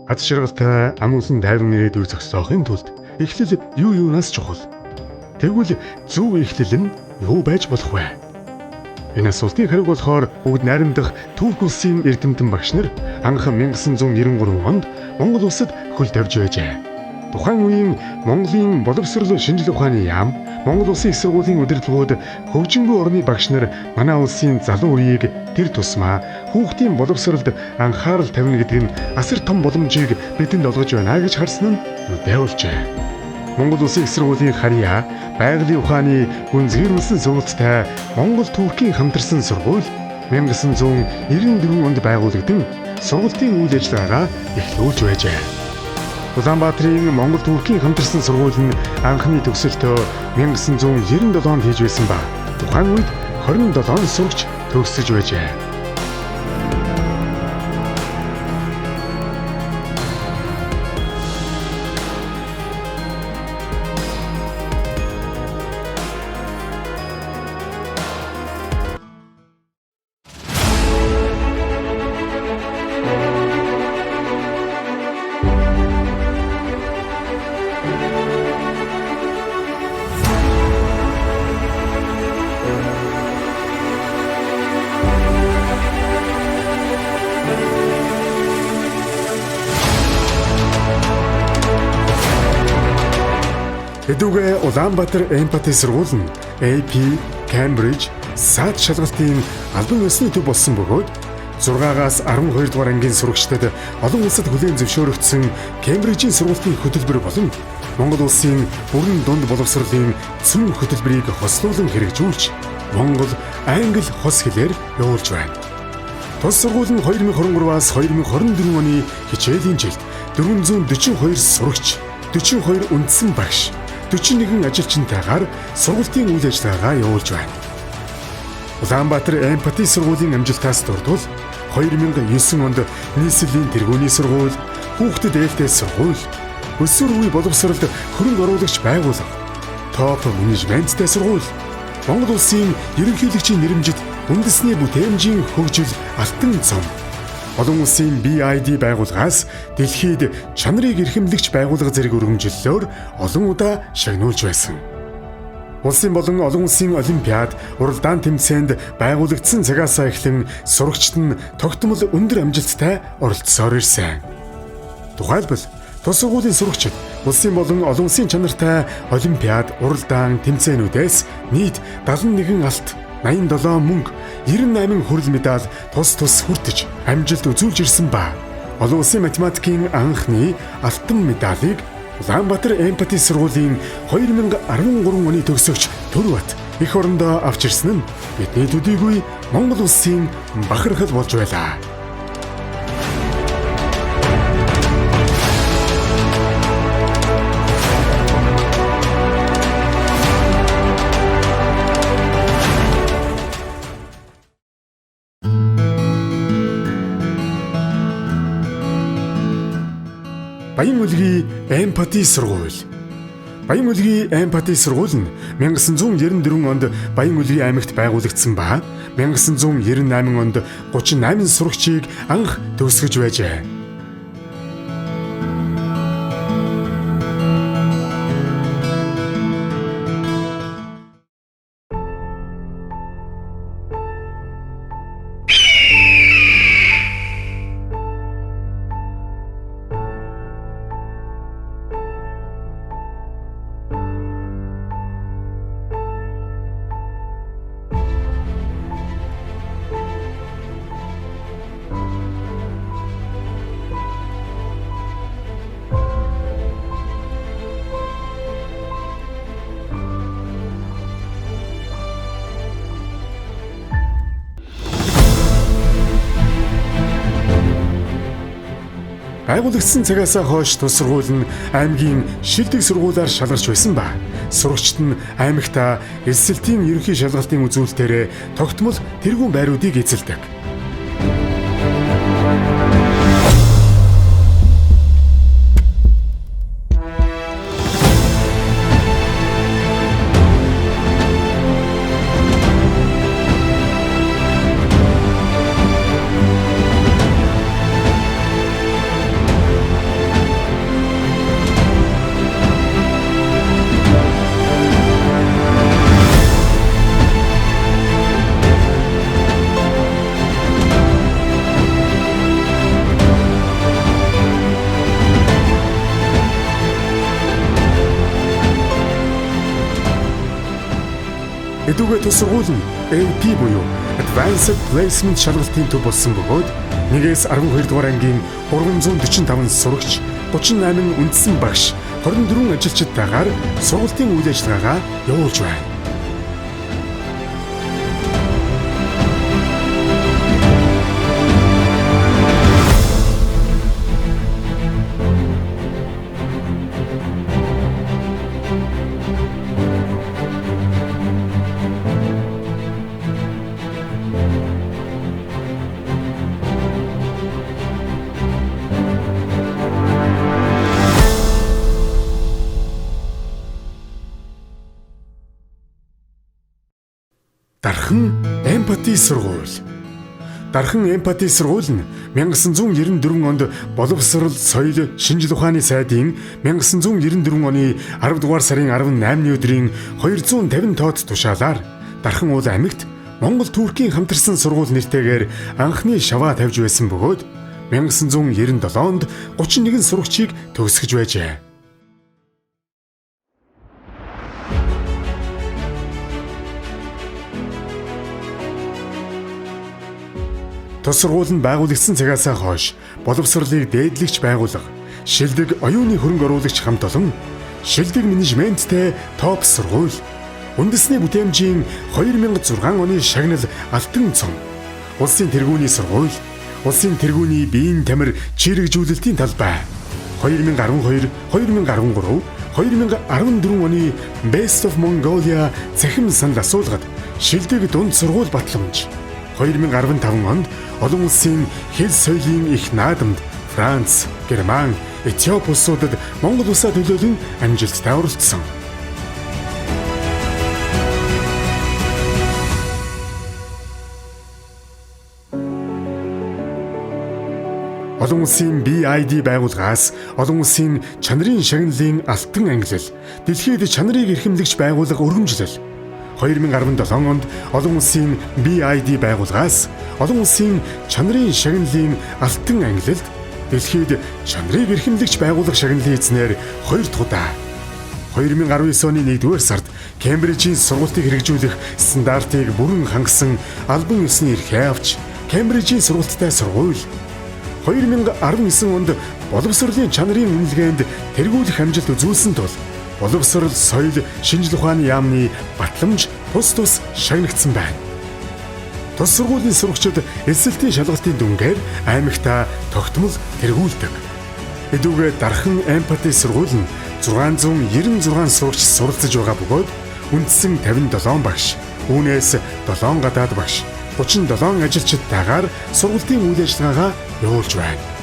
Аз жаргалтай амгалан тайван ирээдүйг зогсоохын тулд эхлэл юу юунаас чухал? Тэгвэл зөв эхлэл нь юу байж болох вэ? Энэ асуултын хариуг болохоор бүгд найрамдах Турк улсын эрдэмтэн багш нар анх 1993 онд Монгол улсад хөл тавьж байжээ. Тухайн үеийн Монголын боловсрол шинжлэх ухааны яам, Монгол улсын их сургуулийн удирдлагууд хөгжингүй орны багш нар манай улсын залуу үеийг тэр тусмаа хүүхдийн боловсролд анхаарал тавина гэдэг нь асар том боломжийг бидэнд олгож байна гэж харсан нь байвалжээ. Монгол улсын их сургуулийн харьяа, байгалийн ухааны гүнзгийрүүлсэн сургалттай Монгол Туркийн хамтарсан сургууль 1994 онд байгуулагдсан сургалтын үйл ажиллагаагаа эхлүүлж байжээ. Улаанбаатарын Монгол Туркийн хамтарсан сургууль нь анхны төгсөлтөө 1997 онд хийж байсан ба тухайн үед 27 сурагч төгсөж байжээ. Хэдүүгээр Улаанбаатар Empathy сургууль нь AP, Cambridge, SAT шалгалтын албан ёсны төв болсон бөгөөд 6-аас 12 дугаар ангийн сурагчдад олон улсад хүлээн зөвшөөрөгдсөн Cambridge-ийн сургуулийн хөтөлбөр болон Монгол улсын бүрэн дунд боловсролын цөм хөтөлбөрийг хослуулан хэрэгжүүлж Монгол, Англи хос хэлээр явуулж байна. Тус сургууль нь 2023-аас 2024 оны хичээлийн жилд 442 сурагч, 42 үндсэн багш, 41 ажилчнтайгаар сургуулийн үйл ажиллагаагаа явуулж байна. Улаанбаатар Empathy сургуулийн амжилтаас дурдвал 2009 онд нийслэлийн тэргүүний сургууль, хүүхдэд ээлтэй сургууль, өсвөр үе боловсролд хөрөнгө оруулагч байгууллага, топ менежменттэй сургууль, Монгол улсын ерөнхийлөгчийн нэрэмжит үндэсний бүтээмжийн хөгжил алтан цом, олон улсын BID байгууллагаас дэлхийд чанарыг эрхэмлэгч байгууллага зэрэг өргөмжлөлөөр олон удаа шагнуулж байсан. Улсын болон олон улсын олимпиад, уралдаан тэмцээнд байгуулагдсан цагаасаа эхлэн сурагчид нь тогтмол өндөр амжилттай оролцсоор ирсэн. Тухайлбал, тус сургуулийн сурагчид улсын болон олон улсын чанартай олимпиад, уралдаан тэмцээнүүдээс нийт 71 алт, 87 мөнгө, 98 хүрэл медаль тус хүртэж амжилт үзүүлж ирсэн ба олон улсын математикийн анхны алтан медалийг Улаанбаатар Empathy сургуулийн 2013 оны төгсөгч Төрбат эх орондоо авч ирсэн нь бидний төдийгүй Монгол улсын бахархал болж байлаа. Баян үлгий Empathy сургууль. Баян үлгий Empathy сургууль нь 1994 онд Баян үлгий аймагт байгуулагдсан ба 1998 онд 38 сурагчийг анх төгсгөж байжээ. Байгуулагдсан цагаасаа хойш тус сургууль нь аймгийн шилдэг сургуулиар шалгарч байсан ба сурагчид нь аймагта эсэлтийн ерөнхий шалгалтын үзүүлэлтээр тогтмол тэргүүн байруудыг эзэлдэг. Хэдүүгээр тус сургууль нь AP буюу Advanced Placement шалгалтын төв болсон бөгөөд 1-12 дугаар ангийн 345 сурагч, 38 үндсэн багш, 24 ажилчдтайгаар сургалтын үйл ажиллагаагаа явуулж байна. Дархан эмпати сургууль. Дархан эмпати сургууль нь 1994 онд боловсрол, соёл, шинжлэх ухааны сайдын 1994 оны 10 дугаар сарын 18-ны өдрийн 250 тооц тушаалаар Дархан уул аймагт Монгол Туркийн хамтарсан сургууль нэртэйгээр анхны шаваа тавьж байсан бөгөөд 1997 онд 31 сурагчийг төгсгөж байжээ. Тус сургууль нь байгуулагдсан цагаас хойш боловсролыг дээдлэгч байгууллага, шилдэг оюуны хөрөнгө оруулагч хамт олон шилдэг менежменттэй топ сургууль, үндэсний бүтээмжийн 2006 оны шагнал алтан цом, улсын тэргүүний сургууль, улсын тэргүүний биеийн тамир чирэгжүүлэлтийн талбай, 2012, 2013, 2014 оны Best of Mongolia цахим санал асуулгад шилдэг дунд сургууль батламж, 2015 онд олон улсын хэл соёлын их наадамд Франц, Герман, Этиоп улсуудад Монгол улсаа төлөөлөн амжилттай оролцсон. Олон улсын BID байгууллагаас олон улсын чанарын шагналын алтан ангилал, дэлхийд чанарыг эрхэмлэгч байгууллага өргөмжлөл, 2017 онд олон улсын BID байгууллагаас олон улсын чанарын шагналын алтан ангилалд дэлхийд чанарыг эрхэмлэгч байгууллага шагналын эзнээр 2 дахь удаа 2019 оны 1-р сард Кембрижийн сургалтыг хэрэгжүүлэх стандартыг бүрэн хангасан албан ёсны эрхээ авч Кембрижийн сургалттай сургууль 2019 онд боловсролын чанарын үнэлгээнд тэргүүлэх амжилт үзүүлсэн тул боловсрол, соёл, шинжлэх ухааны яамны батламж тус шагнагдсан байна. Тус сургуулийн сурагчид эсэлтийн шалгалтын дүнгээр аймагтаа тогтмол тэргүүлдэг. Хэдүүгээр Дархан эмпати сургууль нь 696 сурагч суралцж байгаа бөгөөд үндсэн 57 багш, үүнээс 7 гадаад багш, 37 ажилчдтайгаар сургалтын үйл ажиллагаагаа явуулж байна.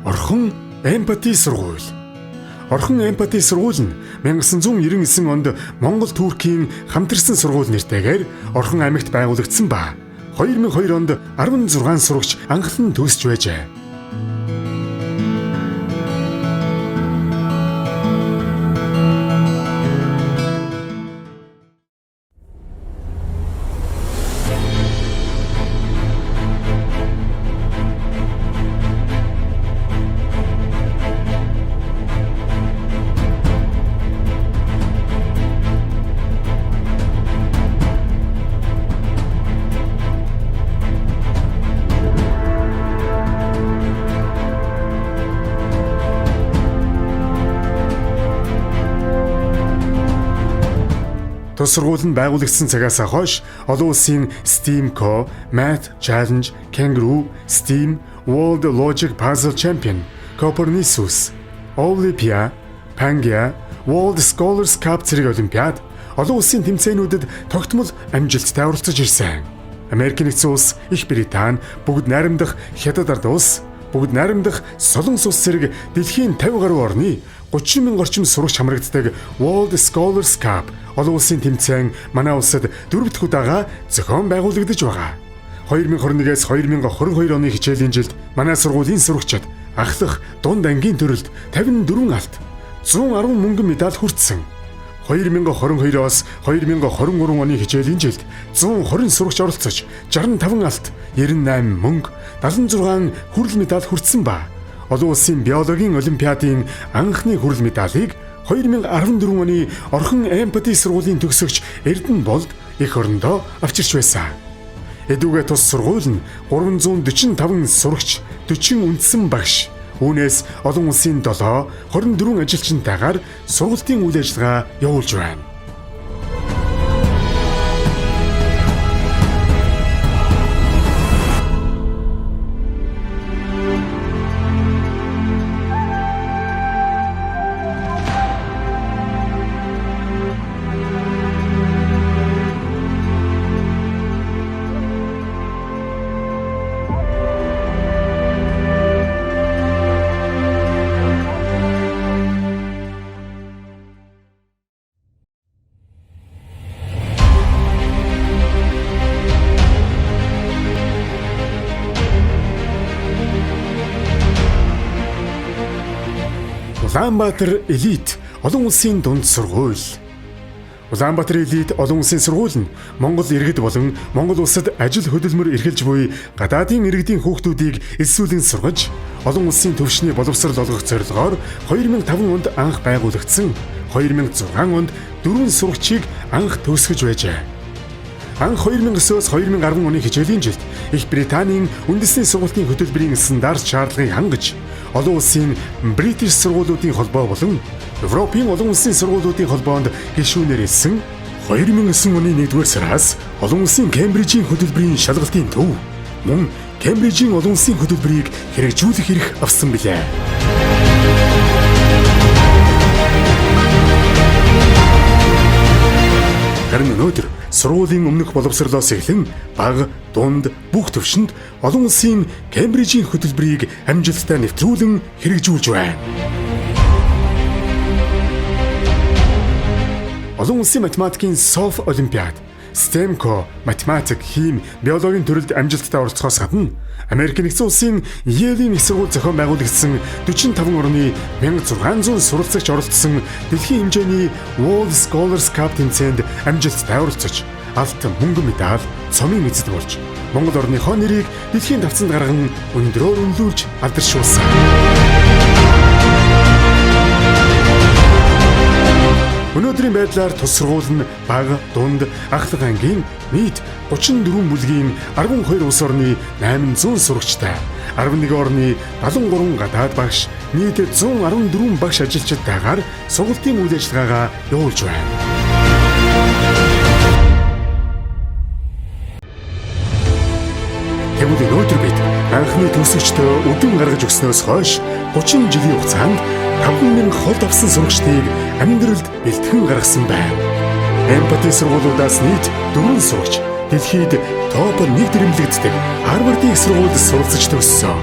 Орхон эмпати сургууль. Орхон эмпати сургууль нь 1999 онд Монгол Туркийн хамтарсан сургууль нэртэйгээр Орхон аймагт байгуулагдсан ба 2002 онд 16 сурагч анхлан төгсж байжээ. Тус сургууль нь байгуулагдсан цагаас хойш олон улсын STEAM-Co, Math Challenge, Kangaroo, STEAM, World Logic Puzzle Champion, Copernicus, Olympia, Pangea, World Scholars Cup зэрэг олимпиад олон улсын тэмцээнүүдэд тогтмол амжилттай оролцож ирсэн. Америк нэгдсэн улс, Их Британи, бүгд найрамдах Хятад ард улс, бүгд найрамдах Солонгос улс зэрэг дэлхийн 50 гаруй орны 30 мянган орчим сурагч хамрагддаг World Scholars Cup олон улсын тэмцээн манай улсад 4 дахь удаага зохион байгуулагдаж байгаа. 2021-ээс 2022 оны хичээлийн жилд манай сургуулийн сурагчид ахлах дунд ангийн төрөлд 54 алт, 110 мөнгөн медаль хүртсэн. 2022-оос 2023 оны хичээлийн жилд 120 сурагч оролцож 65 алт, 98 мөнгө, 76 хүрэл медаль хүртсэн ба олон улсын биологийн олимпиадын анхны хүрэл медалийг 2014 оны Орхон Эмпати сургуулийн төгсөгч Эрдэнэ Болд эх орондоо авчирч байсан. Эдүгээ тус сургууль нь 345 сурагч, 40 үндсэн багш, үүнээс олон улсын 7, 24 ажилчнтайгаар сургалтын үйл ажиллагаа явуулж байна. Улаанбаатар элит олон улсын дунд сургууль. Улаанбаатар элит олон улсын сургууль нь Монгол иргэд болон Монгол улсад ажил хөдөлмөр эрхэлж буй гадаадын иргэдийн хүүхдүүдийг элсүүлэн сургаж, олон улсын төвшний боловсрол олгох зорилгоор 2005 онд анх байгуулагдсан 2006 онд 4 сурагчийг анх төгсгөж байжээ. Анх 2009-оос 2010 оны хичээлийн жилд Их Британийн үндэсний сургуулийн хөтөлбөрийн стандарт шаардлагыг хангаж, олон улсын Бритиш сургуулиудын холбоо болон Европын олон улсын сургуулиудын холбоонд гишүүнээр ирсэн 2009 оны 1-р сараас олон улсын Кембрижийн хөтөлбөрийн шалгалтын төв мөн Кембрижийн олон улсын хөтөлбөрийг хэрэгжүүлэх эрх авсан билээ. Харин өнөөдөр сургуулийн өмнөх боловсролоос эхлэн бага, дунд, бүх төвшөнд олон улсын Кембрижийн хөтөлбөрийг амжилттай нэвтрүүлэн хэрэгжүүлж байна. Олон улсын математикийн СОФ олимпиад, STEMCO, математик, хими, биологийн төрөлд амжилттай оролцохоос гадна Америк нэгдсэн улсын Yale-ийн их сургууль зохион байгуулагдсан 45 орны 1600 суралцагч оролцсон дэлхийн хэмжээний World Scholars Cup тэмцээнд амжилттай оролцож, алт мөнгө медаль, цомын эзэд болж, Монгол орныхоо нэрийг дэлхийн давцанд гарган өндрөөр өнлүүлж алдаршуулсан. Өнөөдрийн байдлаар тус сургууль нь бага, дунд, ахлах ангийн нийт 34 бүлгийн 12 улс орны 800 сурагчтай, 11 орны 73 гадаад багш, нийт 114 багш ажилчдтайгаар сургалтын үйл ажиллагаагаа явуулж байна. Тэгвэл өнөөдөр бид анхны төгсөгчдөө өдөн гаргаж өгснөөс хойш 30 жилийн хугацаанд 5000 холд авсан сурагчдыг амьдралд бэлтгэн гаргасан байна. Эмпати сургуулиудаас нийт 4 сурагч дэлхийд топ 1 дэрэмлэгддэг Харвардын их сургуульд суралцж төгссөн.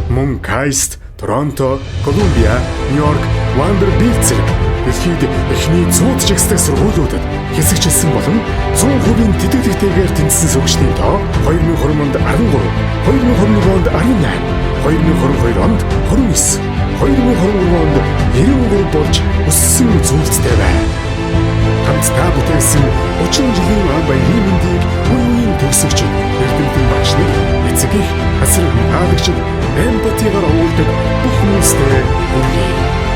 Мөн Кайст, Торонто, Колумбия, Нью-Йорк, Вандербильт зэрэг дэлхийд эхний 100 жигсдэг сургуулиудад хэсэгчилсэн болон 100% тэтгэлэгтэйгээр тэнцсэн сурагчдын тоо 2020 онд 13, 2021 онд 18, 2022 онд 29, 2023 онд 93 болж өссөн зүйлстэй байна. Хамтдаа бүтээсэн 30 жилийн баярын мэндийг үеийн төгсөгч Эрдэнэ багшныг эцэг их асар хаагч эмпатигаар уулдаг бүх хүмүүстээ хүргэе.